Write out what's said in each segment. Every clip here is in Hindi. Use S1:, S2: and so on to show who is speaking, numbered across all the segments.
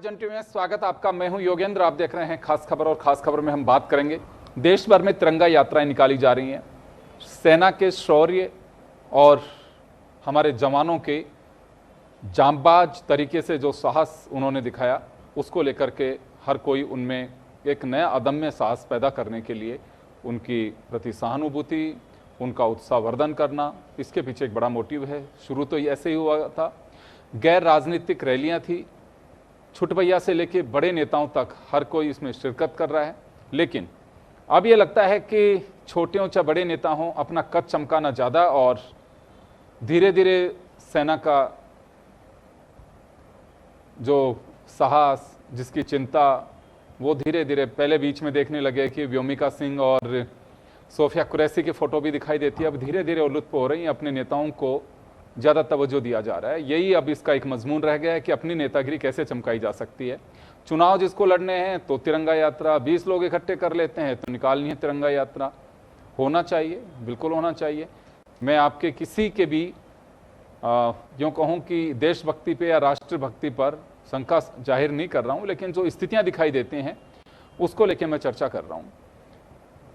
S1: जंटी में स्वागत आपका। मैं हूं योगेंद्र, आप देख रहे हैं खास खबर। और खास खबर में हम बात करेंगे, देश भर में तिरंगा यात्राएं निकाली जा रही हैं। सेना के शौर्य और हमारे जवानों के जांबाज तरीके से जो साहस उन्होंने दिखाया, उसको लेकर के हर कोई उनमें एक नया अदम्य साहस पैदा करने के लिए उनकी प्रति सहानुभूति, उनका उत्साहवर्धन करना, इसके पीछे एक बड़ा मोटिव है। शुरू तो ऐसे ही हुआ था, गैर राजनीतिक रैलियां थी, छुटभैया से लेके बड़े नेताओं तक हर कोई इसमें शिरकत कर रहा है। लेकिन अब ये लगता है कि छोटे हो चाहे बड़े नेता हों, अपना कद चमकाना ज़्यादा और धीरे धीरे सेना का जो साहस, जिसकी चिंता, वो धीरे धीरे पहले बीच में देखने लगे कि व्योमिका सिंह और सोफिया कुरैशी की फ़ोटो भी दिखाई देती है। अब धीरे धीरे उलुत्फ हो रही हैं, अपने नेताओं को ज़्यादा तवज्जो दिया जा रहा है। यही अब इसका एक मजमून रह गया है कि अपनी नेतागिरी कैसे चमकाई जा सकती है। चुनाव जिसको लड़ने हैं तो तिरंगा यात्रा, 20 लोग इकट्ठे कर लेते हैं तो निकालनी है तिरंगा यात्रा। होना चाहिए, बिल्कुल होना चाहिए। मैं आपके किसी के भी यूँ कहूँ कि देशभक्ति पे या राष्ट्रभक्ति पर शंका जाहिर नहीं कर रहा हूँ, लेकिन जो स्थितियाँ दिखाई देती हैं उसको लेकर मैं चर्चा कर रहा हूँ।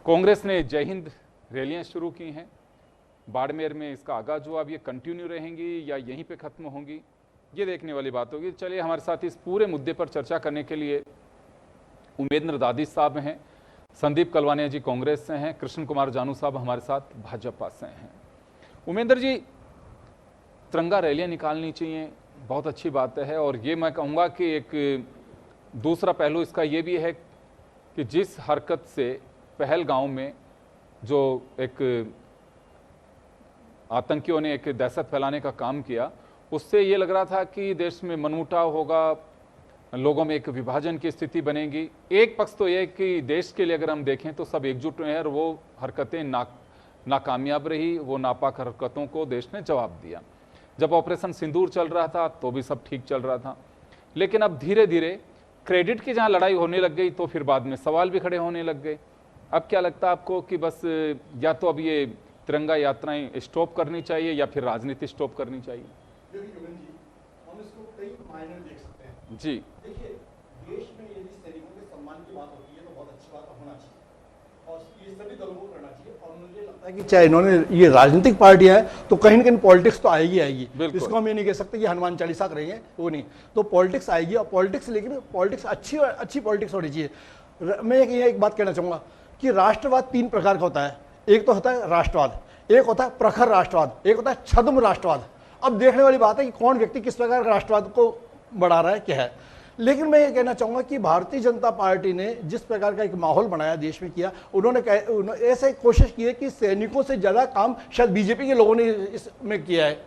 S1: कांग्रेस ने जय हिंद रैलियाँ शुरू की हैं, बाड़मेर में इसका आगाज हुआ। अब ये कंटिन्यू रहेंगी या यहीं पे ख़त्म होंगी, ये देखने वाली बात होगी। चलिए, हमारे साथ इस पूरे मुद्दे पर चर्चा करने के लिए उमेंद्र दादी साहब हैं, संदीप कलवानिया जी कांग्रेस से हैं, कृष्ण कुमार जानू साहब हमारे साथ भाजपा से हैं। उमेंद्र जी, तिरंगा रैलियाँ निकालनी चाहिए, बहुत अच्छी बात है। और ये मैं कहूँगा कि एक दूसरा पहलू इसका ये भी है कि जिस हरकत से पहलगांव में जो एक आतंकियों ने एक दहशत फैलाने का काम किया, उससे ये लग रहा था कि देश में मनमुटाव होगा, लोगों में एक विभाजन की स्थिति बनेगी। एक पक्ष तो ये कि देश के लिए अगर हम देखें तो सब एकजुट हुए हैं और वो हरकतें नाकामयाब रही। वो नापाक हरकतों को देश ने जवाब दिया। जब ऑपरेशन सिंदूर चल रहा था तो भी सब ठीक चल रहा था, लेकिन अब धीरे धीरे क्रेडिट की जहाँ लड़ाई होने लग गई तो फिर बाद में सवाल भी खड़े होने लग गए। अब क्या लगता है आपको कि बस या तो अब ये तिरंगा यात्राएं स्टॉप करनी चाहिए या फिर राजनीति स्टॉप करनी चाहिए?
S2: हम इसको कई मायने देख सकते हैं
S1: जी।
S2: देखिए, देश में यदि सैनिकों के सम्मान की बात होती है तो बहुत अच्छी बात होना चाहिए और ये सभी दलों को करना चाहिए। और मुझे लगता है कि चाहे इन्होंने ये राजनीतिक पार्टियां हैं तो कहीं ना कहीं पॉलिटिक्स तो आएगी आएगी। इसको हम ये नहीं कह सकते कि हनुमान चालीसा कर रही है, वो नहीं, तो पॉलिटिक्स आएगी। और पॉलिटिक्स, लेकिन पॉलिटिक्स अच्छी पॉलिटिक्स होनी चाहिए। मैं एक बात कहना चाहूँगा कि राष्ट्रवाद 3 प्रकार का होता है। एक तो होता है राष्ट्रवाद, एक होता है प्रखर राष्ट्रवाद, एक होता है छद्म राष्ट्रवाद। अब देखने वाली बात है कि कौन व्यक्ति किस प्रकार का राष्ट्रवाद को बढ़ा रहा है, क्या है। लेकिन मैं ये कहना चाहूँगा कि भारतीय जनता पार्टी ने जिस प्रकार का एक माहौल बनाया देश में किया, उन्होंने ऐसे कोशिश की है कि सैनिकों से ज़्यादा काम शायद बीजेपी के लोगों ने इसमें किया है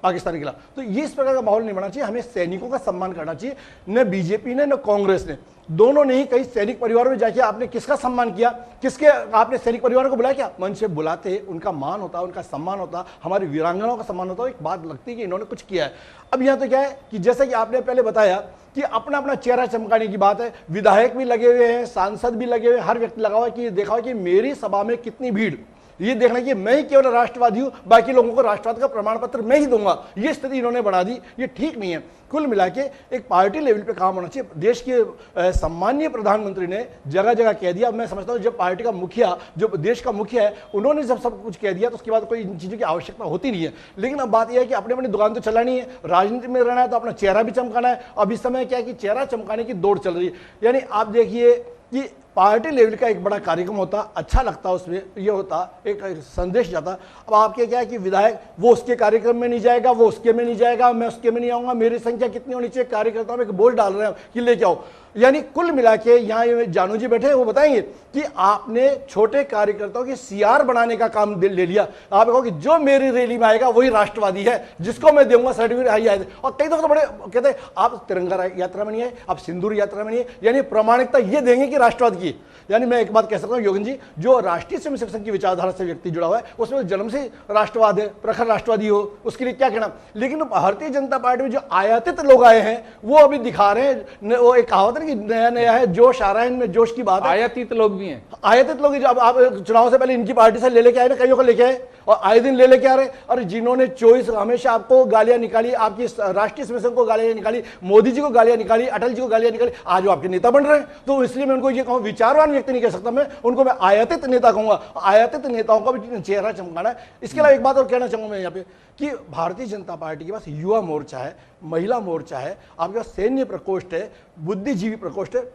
S2: पाकिस्तान के खिलाफ। तो ये इस प्रकार का माहौल नहीं बनना चाहिए। हमें सैनिकों का सम्मान करना चाहिए। न बीजेपी ने न कांग्रेस ने, दोनों ने ही कई सैनिक परिवारों में जाके आपने किसका सम्मान किया, किसके आपने सैनिक परिवारों को बुलाया? क्या मंच से बुलाते, उनका मान होता, उनका सम्मान होता, हमारी वीरांगनाओं का सम्मान होता। एक बात लगती है कि इन्होंने कुछ किया है। अब यहाँ तो क्या है कि जैसा कि आपने पहले बताया कि अपना अपना चेहरा चमकाने की बात है। विधायक भी लगे हुए हैं, सांसद भी लगे हुए हैं, हर व्यक्ति लगा हुआ है कि देखा कि मेरी सभा में कितनी भीड़, ये देखना कि मैं ही केवल राष्ट्रवादी हूं, बाकी लोगों को राष्ट्रवाद का प्रमाण पत्र मैं ही दूंगा। ये स्थिति इन्होंने बना दी, ये ठीक नहीं है। कुल मिला के एक पार्टी लेवल पे काम होना चाहिए। देश के सम्मानीय प्रधानमंत्री ने जगह जगह कह दिया। मैं समझता हूं जब पार्टी का मुखिया, जो देश का मुखिया है, उन्होंने जब सब कुछ कह दिया तो उसके बाद कोई इन चीज़ों की आवश्यकता होती नहीं है। लेकिन अब बात यह है कि अपनी अपनी दुकान तो चलानी है, राजनीति में रहना है तो अपना चेहरा भी चमकाना है। अब इस समय क्या है कि चेहरा चमकाने की दौड़ चल रही है। यानी आप देखिए कि पार्टी लेवल का एक बड़ा कार्यक्रम होता, अच्छा लगता, उसमें ये होता, एक संदेश जाता। अब आपके क्या है कि विधायक वो उसके कार्यक्रम में नहीं जाएगा, वो उसके में नहीं जाएगा, मैं उसके में नहीं आऊँगा, मेरी संख्या कितनी होनी चाहिए, कार्यकर्ताओं में एक बोल डाल रहे हैं कि लेके आओ। यानी कुल मिला के यहाँ ये जानू जी बैठे हैं, वो बताएंगे कि आपने छोटे कार्यकर्ताओं की सीआर बनाने का काम ले लिया। आप कहो कि जो मेरी रैली में आएगा वही राष्ट्रवादी है, जिसको मैं दूंगा सर्टिफिकेट आई आए। और कई दफे तो बड़े कहते हैं आप तिरंगा यात्रा में नहीं आए, आप सिंदूर यात्रा में नहीं आए, यानी प्रमाणिकता ये देंगे कि राष्ट्रवाद की। यानी मैं एक बात कह सकता हूँ योगेंद्र जी, जो राष्ट्रीय स्वयंसेवक संघ की विचारधारा से व्यक्ति जुड़ा हुआ है उसमें जन्म से राष्ट्रवाद है, प्रखर राष्ट्रवादी हो, उसके लिए क्या कहना। लेकिन भारतीय जनता पार्टी में जो आयातित लोग आए हैं वो अभी दिखा रहे हैं, वो एक कहावत है कि नया नया है, जोश आ रहा है इनमें, जोश की बात है।
S1: आयातित लोग भी हैं,
S2: आयातित लोग जब आप चुनाव से पहले इनकी पार्टी से ले लेके आए ना, कईयों को लेके आए और आए दिन ले लेके आ रहे। और जिन्होंने चॉइस हमेशा आपको गालियां निकाली, आपकी राष्ट्रीय स्वयंसेवक को गालियां निकाली, मोदी जी को गालियां निकाली, अटल जी को गालियां निकाली, आज वो आपके नेता बन रहे हैं। तो इसलिए मैं उनको ये कहूँ, विचारवान व्यक्ति नहीं कह सकता मैं उनको, मैं आयातित नेता कहूंगा। आयातित नेताओं का भी चेहरा चमकाना है। इसके अलावा एक बात और कहना चाहूंगा मैं यहाँ पे कि भारतीय जनता पार्टी के पास युवा मोर्चा है, महिला मोर्चा है, आपके पास सैन्य प्रकोष्ठ है, बुद्धिजीवी प्रकोष्ठ है।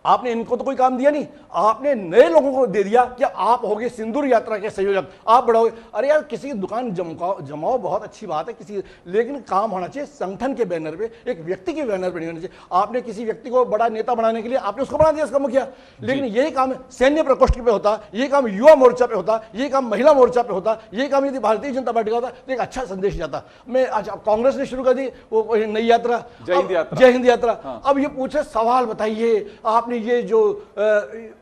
S2: आपने इनको तो कोई काम दिया नहीं, आपने नए लोगों को दे दिया कि आप होगे सिंदूर यात्रा के संयोजक, आप बढ़ोगे। अरे यार किसी की दुकान जमाओ बहुत अच्छी बात है किसी, लेकिन काम होना चाहिए संगठन के बैनर पे, एक व्यक्ति के बैनर पे नहीं होना चाहिए। आपने किसी व्यक्ति को बड़ा नेता बनाने के लिए आपने उसको बना दिया इसका मुखिया, लेकिन यही काम सैन्य प्रकोष्ठ पे होता, यही काम युवा मोर्चा पे होता, यही काम महिला मोर्चा पे होता, यही काम यदि भारतीय जनता पार्टी का होता तो एक अच्छा संदेश जाता। मैं आज कांग्रेस ने शुरू कर दी वो नई यात्रा, जय हिंद यात्रा। अब ये पूछे सवाल बताइए, आपने ये जो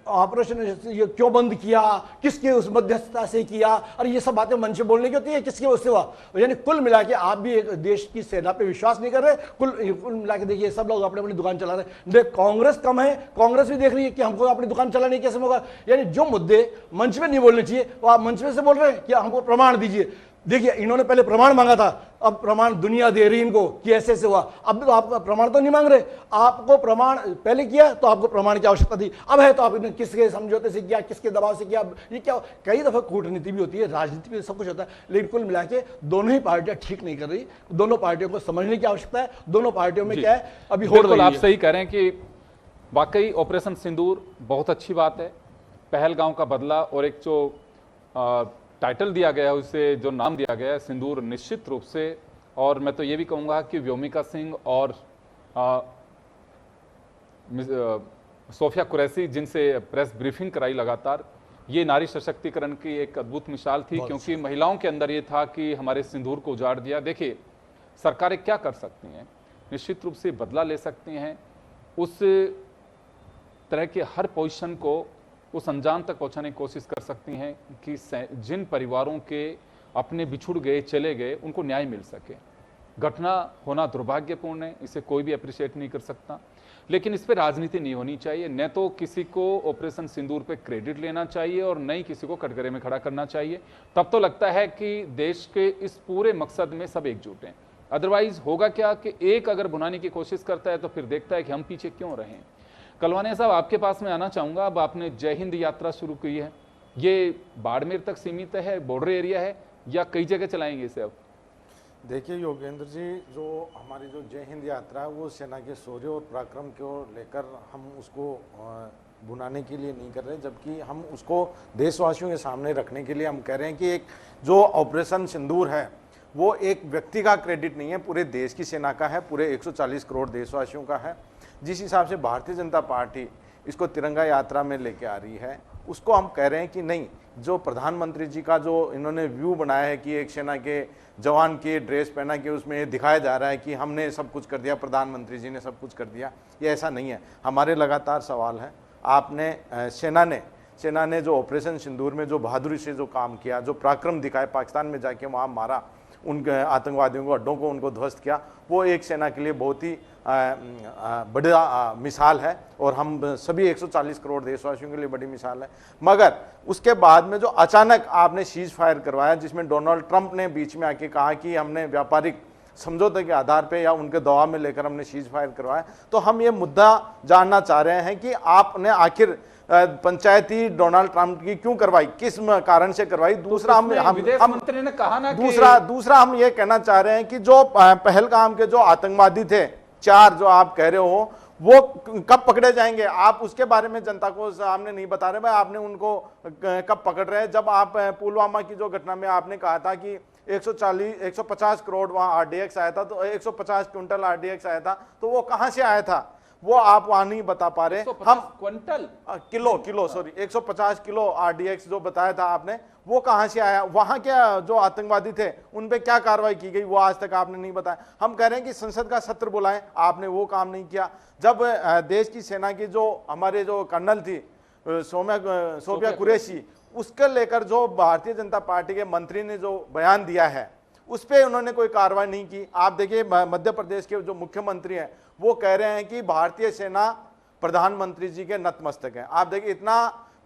S2: ऑपरेशन ये क्यों बंद किया, किसके उस मध्यस्थता से किया, और ये सब बातें मन से बोलने की होती है, किसके उससे हुआ। यानी कुल मिला के आप भी एक देश की सेना पे विश्वास नहीं कर रहे। कुल मिला के देखिए सब लोग अपनी अपनी दुकान चला रहे हैं। कांग्रेस कम है, कांग्रेस भी देख रही है कि हमको अपनी दुकान चलाने कैसे होगा। यानी जो मुद्दे मंच में नहीं बोलने चाहिए वो आप मंच में से बोल रहे हैं कि हमको प्रमाण दीजिए। देखिए इन्होंने पहले प्रमाण मांगा था, अब प्रमाण दुनिया दे रही इनको कि ऐसे ऐसे हुआ। अब तो आप प्रमाण तो नहीं मांग रहे, आपको प्रमाण पहले किया तो आपको प्रमाण की आवश्यकता थी, अब है तो आपने किसके समझौते से किया, किसके दबाव से किया। ये क्या कई दफा कूटनीति भी होती है, राजनीति भी सब कुछ होता है, लेकिन कुल मिला के दोनों ही पार्टियां ठीक नहीं कर रही। दोनों पार्टियों को समझने की आवश्यकता है, दोनों पार्टियों में क्या है अभी हो रही है।
S1: आप सही कह रहे हैं कि वाकई ऑपरेशन सिंदूर बहुत अच्छी बात है, पहलगांव का बदला, और एक जो टाइटल दिया गया है उसे जो नाम दिया गया है सिंदूर, निश्चित रूप से। और मैं तो ये भी कहूँगा कि व्योमिका सिंह और सोफिया कुरैशी जिनसे प्रेस ब्रीफिंग कराई लगातार, ये नारी सशक्तिकरण की एक अद्भुत मिसाल थी, क्योंकि महिलाओं के अंदर ये था कि हमारे सिंदूर को उजाड़ दिया। देखिए सरकारें क्या कर सकती हैं, निश्चित रूप से बदला ले सकती हैं, उस तरह के हर पोजीशन को उस अंजाम तक पहुंचाने की कोशिश कर सकती हैं कि जिन परिवारों के अपने बिछुड़ गए, चले गए, उनको न्याय मिल सके। घटना होना दुर्भाग्यपूर्ण है, इसे कोई भी अप्रिशिएट नहीं कर सकता, लेकिन इस पर राजनीति नहीं होनी चाहिए। न तो किसी को ऑपरेशन सिंदूर पे क्रेडिट लेना चाहिए और न ही किसी को कटघरे में खड़ा करना चाहिए। तब तो लगता है कि देश के इस पूरे मकसद में सब एकजुट हैं। अदरवाइज होगा क्या कि एक अगर भुनाने की कोशिश करता है तो फिर देखता है कि हम पीछे क्यों रहें। कलवानिया साहब, आपके पास में आना चाहूँगा। अब आपने जय हिंद यात्रा शुरू की है, ये बाड़मेर तक सीमित है, बॉर्डर एरिया है, या कई जगह चलाएंगे इसे अब?
S3: देखिए योगेंद्र जी, जो हमारी जो जय हिंद यात्रा है वो सेना के शौर्य और पराक्रम को लेकर हम उसको भुनाने के लिए नहीं कर रहे, जबकि हम उसको देशवासियों के सामने रखने के लिए हम कह रहे हैं कि एक जो ऑपरेशन सिंदूर है वो एक व्यक्ति का क्रेडिट नहीं है, पूरे देश की सेना का है, पूरे 140 करोड़ देशवासियों का है। जिस हिसाब से भारतीय जनता पार्टी इसको तिरंगा यात्रा में लेके आ रही है, उसको हम कह रहे हैं कि नहीं, जो प्रधानमंत्री जी का जो इन्होंने व्यू बनाया है कि एक सेना के जवान के ड्रेस पहना के उसमें दिखाया जा रहा है कि हमने सब कुछ कर दिया, प्रधानमंत्री जी ने सब कुछ कर दिया, ये ऐसा नहीं है। हमारे लगातार सवाल है, आपने सेना ने जो ऑपरेशन सिंदूर में जो बहादुरी से जो काम किया, जो पराक्रम दिखाए, पाकिस्तान में जाके वहाँ मारा उनके आतंकवादियों को, अड्डों को उनको ध्वस्त किया, वो एक सेना के लिए बहुत ही बड़ा मिसाल है और हम सभी 140 करोड़ देशवासियों के लिए बड़ी मिसाल है। मगर उसके बाद में जो अचानक आपने सीज फायर करवाया, जिसमें डोनाल्ड ट्रंप ने बीच में आके कहा कि हमने व्यापारिक समझौते के आधार पे या उनके दबाव में लेकर हमने सीज फायर करवाया, तो हम ये मुद्दा जानना चाह रहे हैं कि आपने आखिर पंचायती डोनाल्ड ट्रंप की क्यों करवाई, किस कारण से करवाई। दूसरा हम
S1: विदेश मंत्री ने कहा ना,
S3: दूसरा हम ये कहना चाह रहे हैं कि जो पहलगाम के जो आतंकवादी थे 4 जो आप कह रहे हो, वो कब पकड़े जाएंगे, आप उसके बारे में जनता को सामने नहीं बता रहे। भाई आपने उनको कब पकड़ रहे हैं? जब आप पुलवामा की जो घटना में आपने कहा था कि 150 करोड़ वहां RDX आया था, तो 150 क्विंटल RDX आया था, तो वो कहां से आया था? वो आप वहां नहीं बता पा रहे।
S1: 150
S3: हम
S1: quintal
S3: kilo sorry 150 kilo RDX जो बताया था आपने, वो कहां से आया, वहां क्या जो आतंकवादी थे उन पे क्या कार्रवाई की गई, वो आज तक आपने नहीं बताया। हम कह रहे हैं कि संसद का सत्र बुलाएं, आपने वो काम नहीं किया। जब देश की सेना की जो हमारे जो कर्नल थी सोफिया कुरैशी, उसके लेकर जो भारतीय जनता पार्टी के मंत्री ने जो बयान दिया है उस पर उन्होंने कोई कार्रवाई नहीं की। आप देखिए मध्य प्रदेश के जो मुख्यमंत्री हैं वो कह रहे हैं कि भारतीय सेना प्रधानमंत्री जी के नतमस्तक है। आप देखिए इतना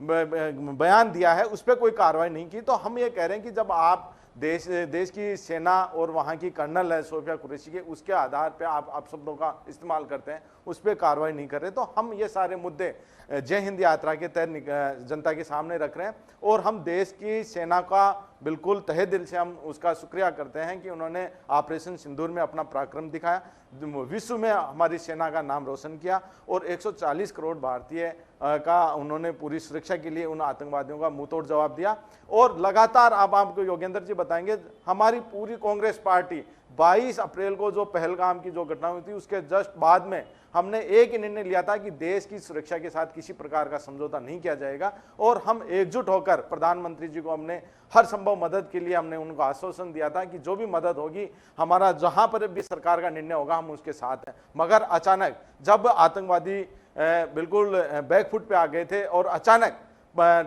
S3: बयान दिया है, उस पर कोई कार्रवाई नहीं की। तो हम ये कह रहे हैं कि जब आप देश की सेना और वहाँ की कर्नल है सोफिया कुरैशी के, उसके आधार पे आप शब्दों का इस्तेमाल करते हैं, उस पर कार्रवाई नहीं कर रहे। तो हम ये सारे मुद्दे जय हिंद यात्रा के तहत जनता के सामने रख रहे हैं और हम देश की सेना का बिल्कुल तहे दिल से हम उसका शुक्रिया करते हैं कि उन्होंने ऑपरेशन सिंदूर में अपना पराक्रम दिखाया, विश्व में हमारी सेना का नाम रोशन किया और 140 करोड़ भारतीय का उन्होंने पूरी सुरक्षा के लिए उन आतंकवादियों का मुंहतोड़ जवाब दिया। और लगातार अब आपको योगेंद्र जी बताएंगे, हमारी पूरी कांग्रेस पार्टी 22 अप्रैल को जो पहलगाम की जो घटना हुई थी उसके जस्ट बाद में हमने एक ही निर्णय लिया था कि देश की सुरक्षा के साथ किसी प्रकार का समझौता नहीं किया जाएगा और हम एकजुट होकर प्रधानमंत्री जी को हमने हर संभव मदद के लिए हमने उनको आश्वासन दिया था कि जो भी मदद होगी, हमारा जहां पर भी सरकार का निर्णय होगा हम उसके साथ हैं। मगर अचानक जब आतंकवादी बिल्कुल बैकफुट पे आ गए थे और अचानक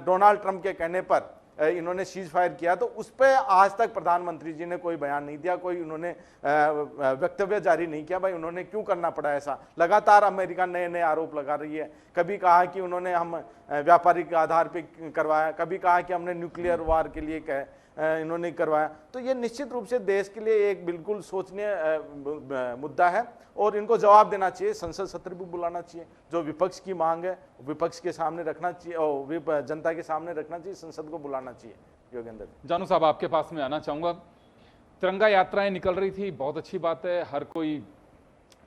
S3: डोनाल्ड ट्रंप के कहने पर इन्होंने सीज फायर किया, तो उस पर आज तक प्रधानमंत्री जी ने कोई बयान नहीं दिया, कोई उन्होंने वक्तव्य जारी नहीं किया। भाई उन्होंने क्यों करना पड़ा ऐसा? लगातार अमेरिका नए नए आरोप लगा रही है। कभी कहा कि उन्होंने हम व्यापारिक आधार पे करवाया, कभी कहा कि हमने न्यूक्लियर वार के लिए इन्होंने करवाया। तो ये निश्चित रूप से देश के लिए एक बिल्कुल सोचनीय मुद्दा है और इनको जवाब देना चाहिए। संसद सत्र भी बुलाना चाहिए, जो विपक्ष की मांग है विपक्ष के सामने रखना चाहिए और जनता के सामने रखना चाहिए, संसद को बुलाना चाहिए। योगेंद्र
S1: जानू साहब, आपके पास में आना चाहूंगा। तिरंगा यात्राएं निकल रही थी, बहुत अच्छी बात है, हर कोई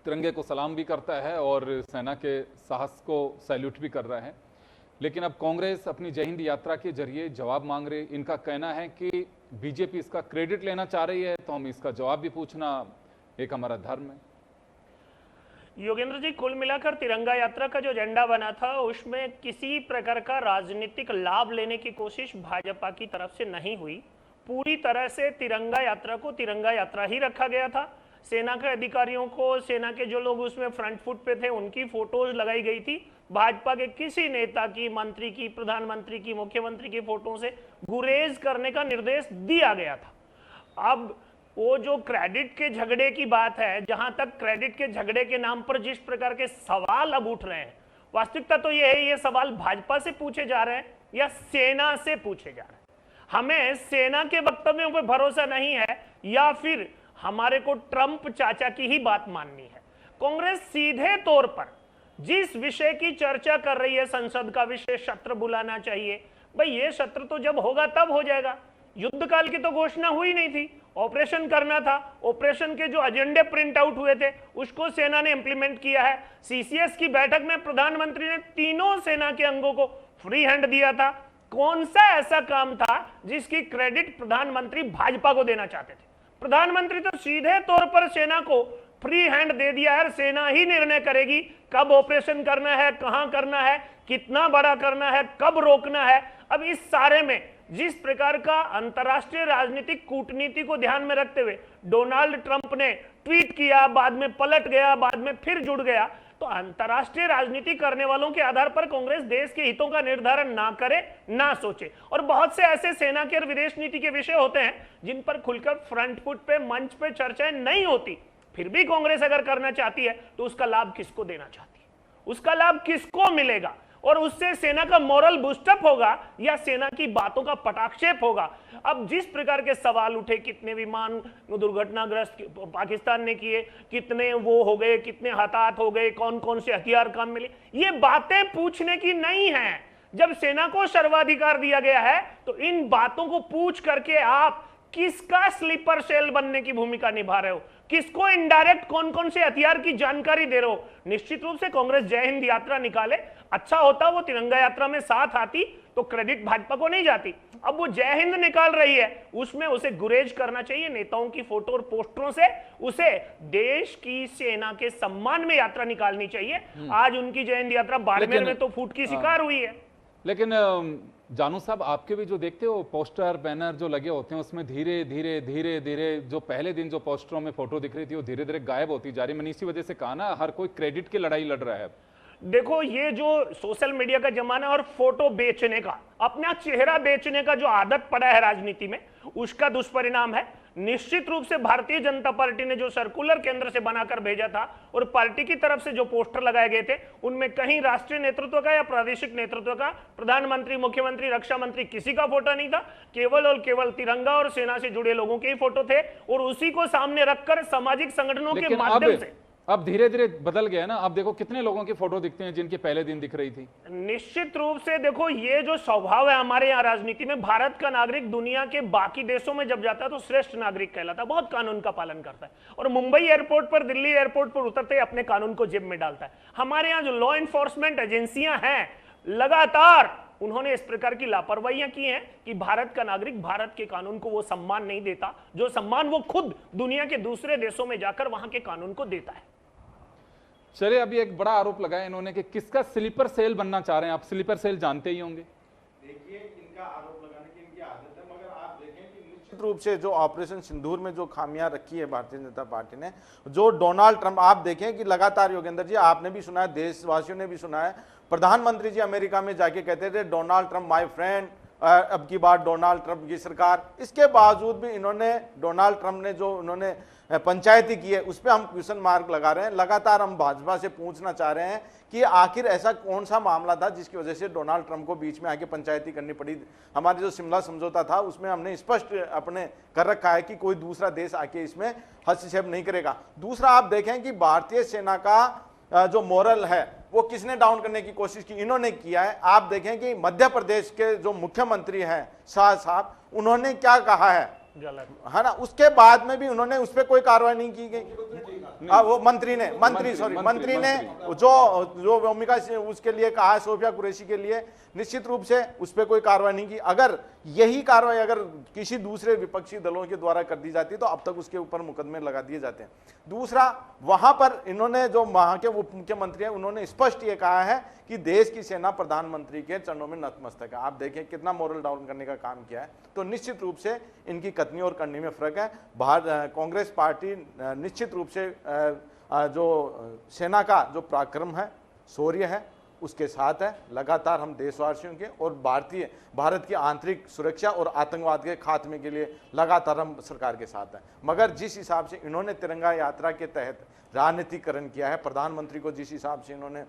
S1: तिरंगे को सलाम भी करता है और सेना के साहस को सैल्यूट भी कर रहा है। लेकिन अब कांग्रेस अपनी जय हिंद यात्रा के जरिए जवाब मांग रही। इनका कहना है कि बीजेपी इसका क्रेडिट लेना चाह रही है, तो हम इसका जवाब भी पूछना एक हमारा धर्म है।
S4: योगेंद्र जी, कुल मिलाकर तिरंगा यात्रा का जो एजेंडा बना था उसमें किसी प्रकार का राजनीतिक लाभ लेने की कोशिश भाजपा की तरफ से नहीं हुई। पूरी तरह से तिरंगा यात्रा को तिरंगा यात्रा ही रखा गया था। सेना के अधिकारियों को, सेना के जो लोग उसमें फ्रंट फुट पे थे, उनकी फोटोज लगाई गई थी। भाजपा के किसी नेता की, मंत्री की, प्रधानमंत्री की, मुख्यमंत्री की फोटो से गुरेज करने का निर्देश दिया गया था। अब वो जो क्रेडिट के झगड़े की बात है, जहां तक क्रेडिट के झगड़े के नाम पर जिस प्रकार के सवाल अब उठ रहे हैं, वास्तविकता तो ये है, ये सवाल भाजपा से पूछे जा रहे हैं या सेना से पूछे जा रहे हैं। हमें सेना के वक्तव्यों पर भरोसा नहीं है या फिर हमारे को ट्रंप चाचा की ही बात माननी है। कांग्रेस सीधे तौर पर जिस विषय की चर्चा कर रही है, संसद का विशेष सत्र बुलाना चाहिए। भाई ये सत्र तो जब होगा तब हो जाएगा। युद्ध काल की तो घोषणा हुई नहीं थी, ऑपरेशन करना था। ऑपरेशन के जो एजेंडे प्रिंट आउट हुए थे उसको सेना ने इंप्लीमेंट किया है। सीसीएस की बैठक में प्रधानमंत्री ने तीनों सेना के अंगों को फ्री हैंड दिया था। कौन सा ऐसा काम था जिसकी क्रेडिट प्रधानमंत्री भाजपा को देना चाहते थे? प्रधानमंत्री तो सीधे तौर पर सेना को फ्री हैंड दे दिया है। सेना ही निर्णय करेगी कब ऑपरेशन करना है, कहां करना है, कितना बड़ा करना है, कब रोकना है। अब इस सारे में जिस प्रकार का अंतर्राष्ट्रीय राजनीतिक कूटनीति को ध्यान में रखते हुए डोनाल्ड ट्रंप ने ट्वीट किया, बाद में पलट गया, बाद में फिर जुड़ गया, तो अंतर्राष्ट्रीय राजनीति करने वालों के आधार पर कांग्रेस देश के हितों का निर्धारण ना करे, ना सोचे। और बहुत से ऐसे सेना के और विदेश नीति के विषय होते हैं जिन पर खुलकर फ्रंट फुट पे, मंच पे चर्चाएं नहीं होती। फिर भी कांग्रेस अगर करना चाहती है तो उसका लाभ किसको देना चाहती है, उसका लाभ किसको मिलेगा, और उससे सेना का मोरल बूस्टअप होगा या सेना की बातों का पटाक्षेप होगा। अब जिस प्रकार के सवाल उठे, कितने विमान दुर्घटनाग्रस्त पाकिस्तान ने किए, कितने वो हो गए, कितने हताहत हो गए, कौन कौन से हथियार काम मिले, ये बातें पूछने की नहीं है। जब सेना को सर्वाधिकार दिया गया है तो इन बातों को पूछ करके आप किसका स्लीपर सेल बनने की भूमिका निभा रहे हो, किसको इनडायरेक्ट कौन कौन से हथियार की जानकारी दे रहे हो। निश्चित रूप से कांग्रेस जय हिंद यात्रा निकाले, अच्छा होता वो तिरंगा यात्रा में साथ आती तो क्रेडिट भाजपा को नहीं जाती। अब वो जय हिंद निकाल रही है, उसमें उसे गुरेज करना चाहिए नेताओं की फोटो और पोस्टरों से, उसे देश की सेना के सम्मान में यात्रा निकालनी चाहिए। आज उनकी जय हिंद यात्रा बाड़मेर में तो फूट की शिकार हुई है।
S1: लेकिन जानू साहब, आपके भी जो देखते हो पोस्टर बैनर जो लगे होते हैं, उसमें धीरे धीरे धीरे धीरे जो पहले दिन जो पोस्टरों में फोटो दिख रही थी वो धीरे धीरे गायब होती जा रही। मैंने इसी वजह से कहा ना, हर कोई क्रेडिट की लड़ाई लड़ रहा है।
S4: देखो, ये जो सोशल मीडिया का जमाना और फोटो बेचने का, अपना चेहरा बेचने का जो आदत पड़ा है राजनीति में, उसका दुष्परिणाम है। निश्चित रूप से भारतीय जनता पार्टी ने जो सर्कुलर केंद्र से बनाकर भेजा था और पार्टी की तरफ से जो पोस्टर लगाए गए थे, उनमें कहीं राष्ट्रीय नेतृत्व का या प्रादेशिक नेतृत्व का, प्रधानमंत्री, मुख्यमंत्री, रक्षा मंत्री, किसी का फोटो नहीं था। केवल और केवल तिरंगा और सेना से जुड़े लोगों के ही फोटो थे, और उसी को सामने रखकर सामाजिक संगठनों के माध्यम से
S1: अब धीरे धीरे बदल गया ना। अब देखो कितने लोगों की फोटो दिखते हैं जिनके पहले दिन दिख रही थी।
S4: निश्चित रूप से देखो, ये जो स्वभाव है हमारे यहाँ राजनीति में, भारत का नागरिक दुनिया के बाकी देशों में जब जाता है तो श्रेष्ठ नागरिक कहलाता है, बहुत कानून का पालन करता है, और मुंबई एयरपोर्ट पर, दिल्ली एयरपोर्ट पर उतरते ही अपने कानून को जेब में डालता है। हमारे यहाँ जो लॉ एनफोर्समेंट एजेंसियां हैं, लगातार उन्होंने इस प्रकार की लापरवाहियां की हैं कि भारत का नागरिक भारत के कानून को वो सम्मान नहीं देता जो सम्मान वो खुद दुनिया के दूसरे देशों में जाकर वहां के कानून को देता है।
S1: चलिए, अभी एक बड़ा आरोप लगाया इन्होंने कि किसका स्लीपर सेल बनना चाह रहे हैं। आप स्लीपर सेल जानते ही होंगे।
S3: देखिए, इनका आरोप लगाने की इनकी आदत है, मगर आप देखें कि निश्चित रूप से जो ऑपरेशन सिंदूर में जो खामियां रखी है भारतीय जनता पार्टी ने, जो डोनाल्ड ट्रंप, आप देखें कि लगातार, योगेंद्र जी आपने भी सुना है, देशवासियों ने भी सुना है, प्रधानमंत्री जी अमेरिका में जाके कहते थे डोनाल्ड ट्रंप माय फ्रेंड, अब की बात डोनाल्ड ट्रंप की सरकार। इसके बावजूद भी इन्होंने, डोनाल्ड ट्रंप ने जो उन्होंने पंचायती की है, उस पर हम क्वेश्चन मार्क लगा रहे हैं। लगातार हम भाजपा से पूछना चाह रहे हैं कि आखिर ऐसा कौन सा मामला था जिसकी वजह से डोनाल्ड ट्रंप को बीच में आके पंचायती करनी पड़ी। हमारे जो शिमला समझौता था उसमें हमने स्पष्ट अपने कर रखा है कि कोई दूसरा देश आके इसमें हस्तक्षेप नहीं करेगा। दूसरा, आप देखें कि भारतीय सेना का जो मोरल है वो किसने डाउन करने की कोशिश की, इन्होंने किया है। आप देखें कि मध्य प्रदेश के जो मुख्यमंत्री हैं शाह साहब, उन्होंने क्या कहा है ना, उसके बाद में भी उन्होंने उस पर कोई कार्रवाई नहीं की गई। वो मंत्री ने जो व्योमिका उसके लिए कहा है, सोफिया कुरैशी के लिए, निश्चित रूप से उस पर कोई कार्रवाई नहीं की। अगर यही कार्रवाई अगर किसी दूसरे विपक्षी दलों के द्वारा कर दी जाती तो अब तक उसके ऊपर मुकदमे लगा दिए जाते हैं। दूसरा, वहां पर इन्होंने, जो वहां के उप मुख्यमंत्री हैं, उन्होंने स्पष्ट ये कहा है कि देश की सेना प्रधानमंत्री के चरणों में नतमस्तक है। आप देखें कितना मोरल डाउन करने का काम किया है। तो निश्चित रूप से इनकी कथनी और करनी में फर्क है। कांग्रेस पार्टी निश्चित रूप से जो सेना का जो पराक्रम है, शौर्य है, उसके साथ है। लगातार हम देशवासियों के और भारत की आंतरिक सुरक्षा और आतंकवाद के खात्मे के लिए लगातार हम सरकार के साथ हैं। मगर जिस हिसाब से इन्होंने तिरंगा यात्रा के तहत राजनीतिकरण किया है, प्रधानमंत्री को जिस हिसाब से इन्होंने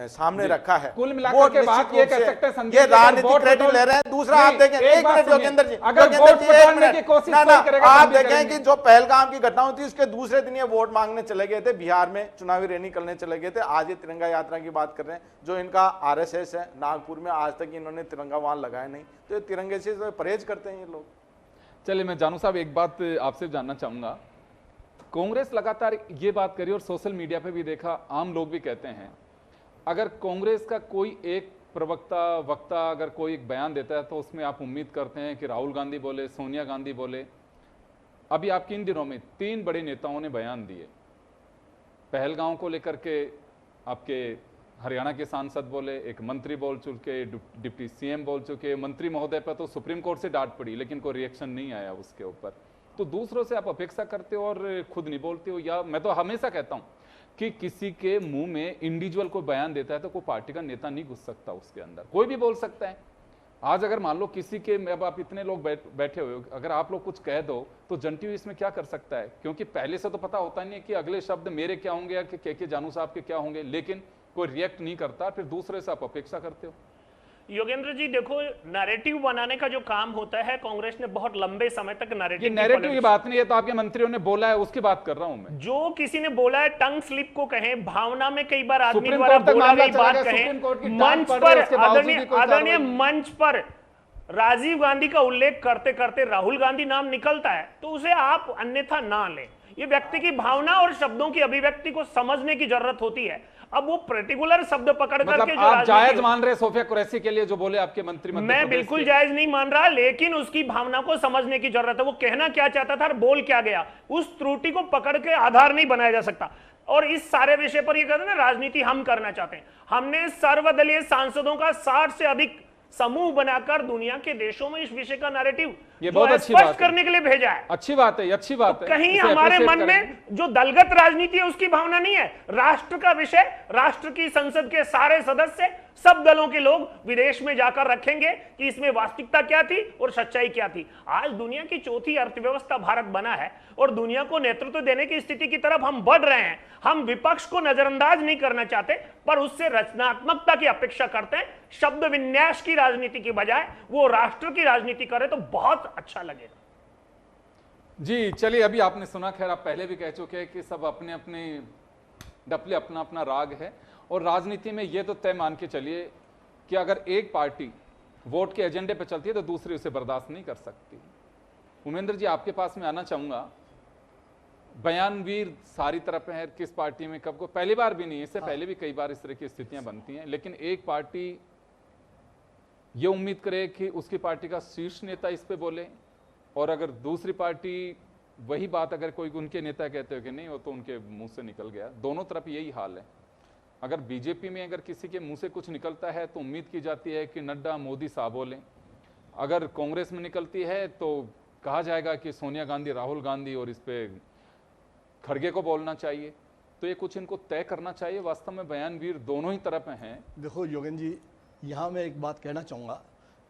S3: सामने रखा है,
S1: कुल मिलाकर के बात ये कह सकते हैं
S3: ये राजनीतिक क्रेडिट ले रहे हैं। दूसरा, आप देखें, एक मिनट योगेंद्र जी,
S1: अगर वोट बचाने की कोशिश करेगा,
S3: आप देखें कि जो पहलगाम की घटना हुई थी उसके दूसरे दिन ये वोट मांगने चले गए थे, बिहार में चुनावी रैली करने चले गए थे। आज ये तिरंगा यात्रा की बात कर रहे हैं। जो इनका आरएसएस है नागपुर में, आज तक इन्होंने तिरंगा वहां लगाया नहीं, तो ये तिरंगे से तो परहेज करते हैं ये लोग।
S1: चलिए, मैं जानू साहब एक बात आपसे जानना चाहूंगा। कांग्रेस लगातार ये बात करी और सोशल मीडिया पे भी देखा, आम लोग भी कहते हैं, अगर कांग्रेस का कोई एक प्रवक्ता वक्ता अगर कोई एक बयान देता है तो उसमें आप उम्मीद करते हैं कि राहुल गांधी बोले, सोनिया गांधी बोले। अभी आपके इन दिनों में 3 बड़े नेताओं ने बयान दिए। पहलगांव को लेकर के आपके हरियाणा के सांसद बोले, एक मंत्री बोल चुके, डिप्टी सीएम बोल चुके। मंत्री महोदय पर तो सुप्रीम कोर्ट से डांट पड़ी लेकिन कोई रिएक्शन नहीं आया उसके ऊपर। तो दूसरों से आप अपेक्षा करते हो और खुद नहीं बोलते हो। या मैं तो हमेशा कहता हूं कि किसी के मुंह में इंडिविजुअल कोई बयान देता है तो कोई पार्टी का नेता नहीं घुस सकता उसके अंदर, कोई भी बोल सकता है। आज अगर मान लो किसी के, अब आप इतने लोग बैठे हुए हो, अगर आप लोग कुछ कह दो तो जंटी इसमें क्या कर सकता है, क्योंकि पहले से तो पता होता नहीं है कि अगले शब्द मेरे क्या होंगे या के जानू साहब के क्या होंगे, लेकिन कोई रिएक्ट नहीं करता, फिर दूसरे से आप अपेक्षा करते हो।
S4: योगेंद्र जी देखो, नैरेटिव बनाने का जो काम होता है, कांग्रेस ने बहुत लंबे समय तक
S1: नैरेटिव की बात नहीं है, तो आपके मंत्रियों ने बोला है उसकी बात कर रहा हूं मैं।
S4: जो किसी ने बोला है, टंग स्लिप को कहें, भावना में कई बार आदमी द्वारा बोला गई बात कहें, मंच पर आदरणीय मंच पर राजीव गांधी का उल्लेख करते करते राहुल गांधी नाम निकलता है तो उसे आप अन्यथा ना लें। ये व्यक्ति की भावना और शब्दों की अभिव्यक्ति को समझने की जरूरत होती है। अब वो पर्टिकुलर शब्द पकड़
S1: मतलब
S4: करके जो
S1: आप जायज
S4: राजनीति,
S1: मान रहे सोफिया कुरैशी के लिए जो बोले आपके मंत्री मध्य
S4: मैं
S1: प्रदेश
S4: बिल्कुल
S1: के?
S4: जायज नहीं मान रहा, लेकिन उसकी भावना को समझने की जरूरत है। वो कहना क्या चाहता था और बोल क्या गया, उस त्रुटि को पकड़ के आधार नहीं बनाया जा सकता। और इस सारे विषय पर ये कहते हैं ना, राजनीति हम करना चाहते हैं। हमने सर्वदलीय सांसदों का 60 से अधिक समूह बनाकर दुनिया के देशों में इस विषय का नैरेटिव
S1: ये बहुत अच्छी
S4: स्पष्ट
S1: बात है।
S4: करने के लिए भेजा है।
S1: अच्छी बात है, अच्छी बात है।
S4: कहीं
S1: इसे
S4: हमारे
S1: appreciate
S4: मन में
S1: करेंगे।
S4: जो दलगत राजनीति है उसकी भावना नहीं है। राष्ट्र का विषय, राष्ट्र की संसद के सारे सदस्य, सब दलों के लोग विदेश में जाकर रखेंगे कि इसमें वास्तविकता क्या थी और सच्चाई क्या थी। आज दुनिया की चौथी अर्थव्यवस्था भारत बना है और दुनिया को नेतृत्व देने की स्थिति की तरफ हम बढ़ रहे हैं। हम विपक्ष को नजरअंदाज नहीं करना चाहते, पर उससे रचनात्मकता की अपेक्षा करते हैं। शब्द विन्यास की राजनीति की बजाय वो राष्ट्र की राजनीति करे तो बहुत अच्छा लगेगा।
S1: जी चलिए, अभी आपने सुना, खैर आप पहले भी कह चुके हैं कि सब अपने अपने डपले अपना अपना राग है। और राजनीति में ये तो तय मान के चलिए कि अगर एक पार्टी वोट के एजेंडे पर चलती है तो दूसरी उसे बर्दाश्त नहीं कर सकती। उमेंद्र जी, आपके पास में आना चाहूंगा। बयानवीर सारी तरफ है, किस पार्टी में कब को, पहली बार भी नहीं, इससे पहले भी कई बार इस तरह की स्थितियां बनती हैं। लेकिन एक पार्टी ये उम्मीद करे कि उसकी पार्टी का शीर्ष नेता इस पे बोले, और अगर दूसरी पार्टी वही बात अगर कोई उनके नेता कहते हो कि नहीं वो तो उनके मुंह से निकल गया। दोनों तरफ यही हाल है। अगर बीजेपी में अगर किसी के मुंह से कुछ निकलता है तो उम्मीद की जाती है कि नड्डा मोदी साहब बोलें। अगर कांग्रेस में निकलती है तो कहा जाएगा कि सोनिया गांधी, राहुल गांधी और इस पे खड़गे को बोलना चाहिए। तो ये कुछ इनको तय करना चाहिए। वास्तव में बयानवीर दोनों ही तरफ हैं।
S2: देखो योगेन जी, यहाँ मैं एक बात कहना चाहूँगा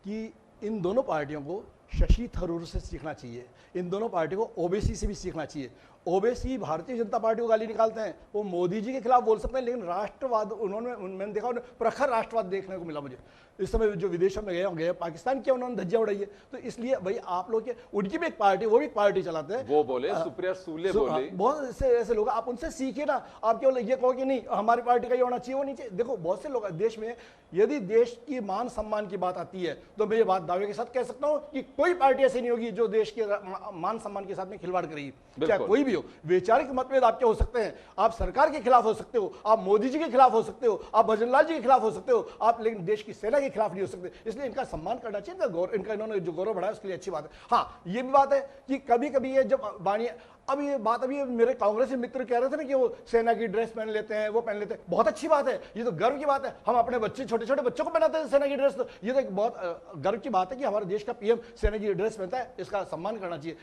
S2: कि इन दोनों पार्टियों को शशि थरूर से सीखना चाहिए। इन दोनों पार्टियों को ओबीसी से भी सीखना चाहिए। ओबीसी भारतीय जनता पार्टी को गाली निकालते हैं, वो मोदी जी के खिलाफ बोल सकते हैं, लेकिन राष्ट्रवाद मैंने देखा प्रखर राष्ट्रवाद देखने को मिला मुझे। इस समय जो विदेशों में गए पाकिस्तान की उन्होंने धज्जियां उड़ाई है। तो इसलिए भाई आप लोग के, उनकी भी एक पार्टी, वो भी एक पार्टी चलाते हैं।
S1: वो बोले, सुप्रिया सुले बोले,
S2: बहुत से ऐसे लोग, आप उनसे सीखिए ना। आप केवल ये कहो कि नहीं हमारी पार्टी का ये होना चाहिए, वो नहीं चाहिए। देखो बहुत से लोग देश में, यदि देश की मान सम्मान की बात आती है तो मैं ये बात दावे के साथ कह सकता हूँ कि कोई पार्टी ऐसी नहीं होगी जो देश के मान सम्मान के साथ में खिलवाड़ करेगी, चाहे कोई भी हो। वैचारिक मतभेद आपके हो सकते हैं, आप सरकार के खिलाफ हो सकते हो, आप मोदी जी के खिलाफ हो सकते हो, आप भजनलाल जी के खिलाफ हो सकते हो, आप लेकिन देश की सेना के खिलाफ नहीं हो सकते। इसलिए इनका सम्मान करना चाहिए, इनका इन्होंने जो गौरव बढ़ाया उसके लिए अच्छी बात है। हाँ, ये भी बात है कि कभी कभी ये जब वाणी, अब ये बात अभी मेरे कांग्रेसी मित्र कह रहे थे ना कि वो सेना की ड्रेस पहन लेते हैं, वो पहन लेते हैं, बहुत अच्छी बात है, ये तो गर्व की बात है। हम अपने बच्चे, छोटे छोटे बच्चों को पहनाते हैं सेना की ड्रेस, तो ये तो एक बहुत गर्व की बात है कि हमारे देश का पीएम सेना की ड्रेस पहनता है, इसका सम्मान करना चाहिए।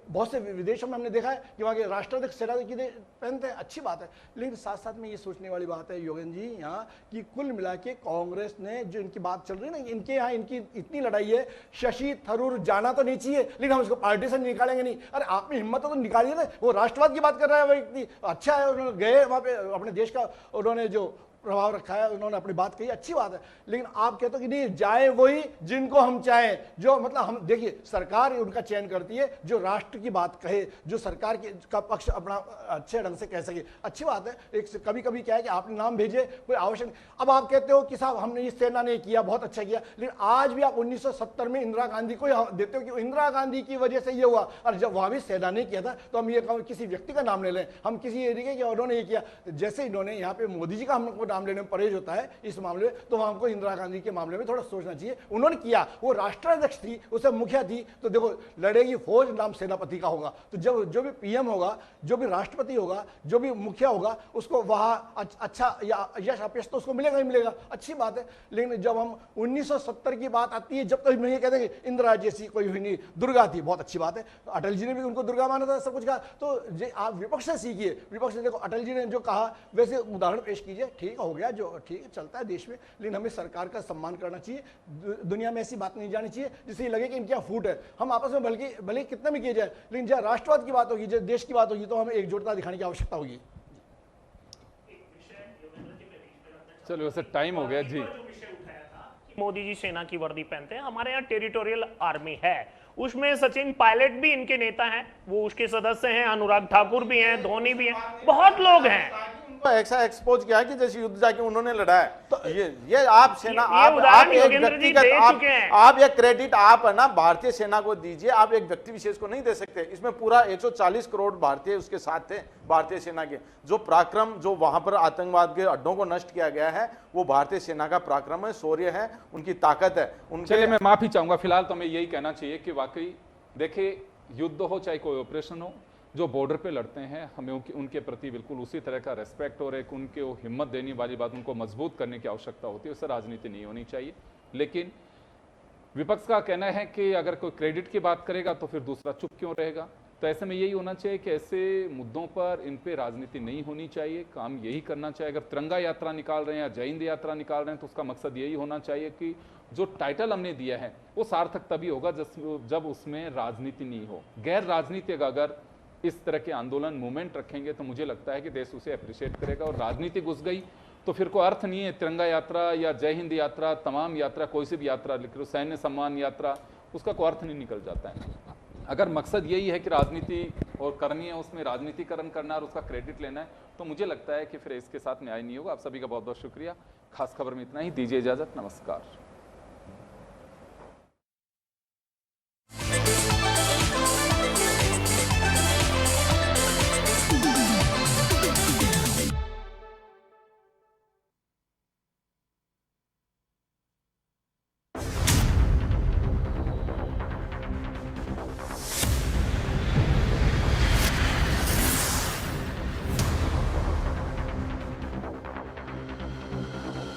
S2: बहुत से विदेशों में हमने देखा है कि वहाँ के राष्ट्राध्यक्ष सेना की पहनते हैं, अच्छी बात है। लेकिन साथ साथ में ये सोचने वाली बात है योगेन जी यहाँ कि कुल मिला के कांग्रेस ने जो इनकी बात चल रही है ना, इनके यहाँ इनकी इतनी लड़ाई है, शशि थरूर जाना तो नहीं चाहिए लेकिन हम उसको पार्टी से निकालेंगे नहीं। अरे आप में हिम्मत तो निकालिए ना। वो राष्ट्रवाद की बात कर रहा है व्यक्ति, अच्छा है, उन्होंने गए वहाँ पे, अपने देश का उन्होंने जो प्रभाव रखा है, उन्होंने अपनी बात कही, अच्छी बात है। लेकिन आप कहते हो कि नहीं जाए वही जिनको हम चाहें, जो मतलब हम देखिए सरकार उनका चयन करती है जो राष्ट्र की बात कहे, जो सरकार का पक्ष अपना अच्छे ढंग से कह सके, अच्छी बात है। एक कभी कभी क्या है कि आपने नाम भेजे, कोई आवश्यक। अब आप कहते हो कि साहब हमने ये सेना ने किया, बहुत अच्छा किया, लेकिन आज भी आप 1970 में इंदिरा गांधी को देते हो कि इंदिरा गांधी की वजह से ये हुआ, और जब वहां भी सेना ने किया था तो हम ये किसी व्यक्ति का नाम ले लें, हम किसी एरिया के उन्होंने ये किया। जैसे इन्होंने यहाँ पे मोदी जी का हमको नाम लेने में परहेज होता है इस मामले में, तो हमको इंदिरा गांधी के मामले में थोड़ा सोचना चाहिए। उन्होंने किया, वो राष्ट्राध्यक्ष थी, उसे मुखिया थी, तो देखो लड़ेगी फौज, नाम सेनापति का होगा। तो जब जो भी पीएम होगा, जो भी राष्ट्रपति होगा, जो भी मुखिया होगा, उसको वहाँ अच्छा या यश अपयश तो उसको मिलेगा ही मिलेगा, अच्छी बात है। लेकिन जब हम 1970 की बात आती है, जब तक नहीं कहते कि इंदिरा जैसी कोई हुई नहीं, दुर्गा थी, बहुत अच्छी बात है, अटल जी ने भी उनको दुर्गा माना था, सब कुछ कहा। तो आप विपक्ष से सीखिए, विपक्ष से देखो अटल जी ने जो कहा वैसे उदाहरण पेश कीजिए, ठीक हो गया, जो ठीक चलता है देश में। लेकिन हमें सरकार का सम्मान करना चाहिए, दुनिया में ऐसी बात नहीं जानी चाहिए जिससे लगे कि इनके यहाँ फूट है। हम आपस में बल्कि भले कितना भी किया जाए, लेकिन जब राष्ट्रवाद की बात होगी, जब देश की बात होगी, तो हमें एकजुटता दिखाने की आवश्यकता होगी।
S1: चलो वैसे टाइम हो गया जी।
S4: मोदी जी सेना की वर्दी पहनते हैं, हमारे यहाँ टेरिटोरियल आर्मी है, उसमें सचिन पायलट भी इनके नेता हैं, वो उसके सदस्य हैं, अनुराग ठाकुर भी हैं, धोनी भी हैं, बहुत लोग हैं।
S3: ऐसा एक्सपोज किया है कि जैसे युद्ध जाके उन्होंने लड़ा है। तो ये आप सेना
S4: ये
S3: आप
S4: उदाहरण
S3: एक
S4: योगेंद्र जी
S3: व्यक्तिगत
S4: दे चुके हैं।
S3: आप ये क्रेडिट आप है ना भारतीय सेना को दीजिए, आप एक व्यक्ति विशेष को नहीं दे सकते। इसमें पूरा 140 करोड़ भारतीय उसके साथ थे, भारतीय सेना के। जो पराक्रम जो वहां पर आतंकवाद के अड्डों को नष्ट किया गया है वो भारतीय सेना का पराक्रम है, शौर्य है, उनकी ताकत है।
S1: चलिए मैं माफी चाहूंगा, फिलहाल तो मैं यही कहना चाहिए कि वाकई देखिए युद्ध हो चाहे कोई ऑपरेशन हो, जो बॉर्डर पे लड़ते हैं हमें उनके प्रति बिल्कुल उसी तरह का रेस्पेक्ट और एक उनके वो हिम्मत देने वाली बात, उनको मजबूत करने की आवश्यकता होती है। उससे राजनीति नहीं होनी चाहिए। लेकिन विपक्ष का कहना है कि अगर कोई क्रेडिट की बात करेगा तो फिर दूसरा चुप क्यों रहेगा। तो ऐसे में यही होना चाहिए कि ऐसे मुद्दों पर इन पे राजनीति नहीं होनी चाहिए, काम यही करना चाहिए। अगर तिरंगा यात्रा निकाल रहे हैं या जय हिंद यात्रा निकाल रहे हैं तो उसका मकसद यही होना चाहिए कि जो टाइटल हमने दिया है वो सार्थक तभी होगा जब उसमें राजनीति नहीं हो। गैर राजनीतिक अगर इस तरह के आंदोलन मूवमेंट रखेंगे तो मुझे लगता है कि देश उसे अप्रिशिएट करेगा। और राजनीति घुस गई तो फिर कोई अर्थ नहीं है। तिरंगा यात्रा या जय हिंद यात्रा, तमाम यात्रा, कोई सी भी यात्रा लिख लो, सैन्य सम्मान यात्रा, उसका कोई अर्थ नहीं निकल जाता है। अगर मकसद यही है कि राजनीति और करनी है, उसमें राजनीतिकरण करना है और उसका क्रेडिट लेना है, तो मुझे लगता है कि फिर इसके साथ न्याय नहीं होगा। आप सभी का बहुत बहुत शुक्रिया। खास खबर में इतना ही, दीजिए इजाजत, नमस्कार।